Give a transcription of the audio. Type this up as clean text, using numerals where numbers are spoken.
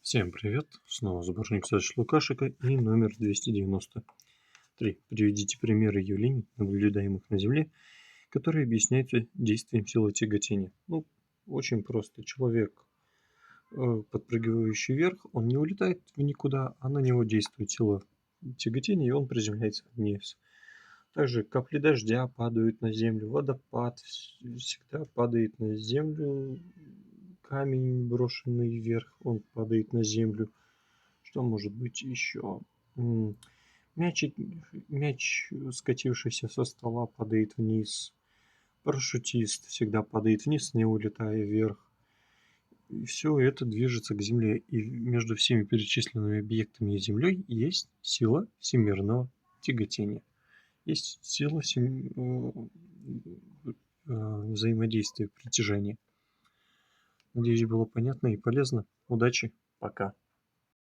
Всем привет! Снова сборник Саши Лукашика и номер 293. Приведите примеры явлений, наблюдаемых на Земле, которые объясняются действием силы тяготения. Очень просто. Человек, подпрыгивающий вверх, он не улетает в никуда, а на него действует сила тяготения, и он приземляется вниз. Также капли дождя падают на землю, водопад всегда падает на землю, камень, брошенный вверх, он падает на землю. Что может быть еще? М, Мячик, мяч, скатившийся со стола, падает вниз. Парашютист всегда падает вниз, не улетая вверх. И все это движется к Земле. И между всеми перечисленными объектами и Землей есть сила всемирного тяготения. Есть сила взаимодействия, притяжения. Надеюсь, было понятно и полезно. Удачи. Пока.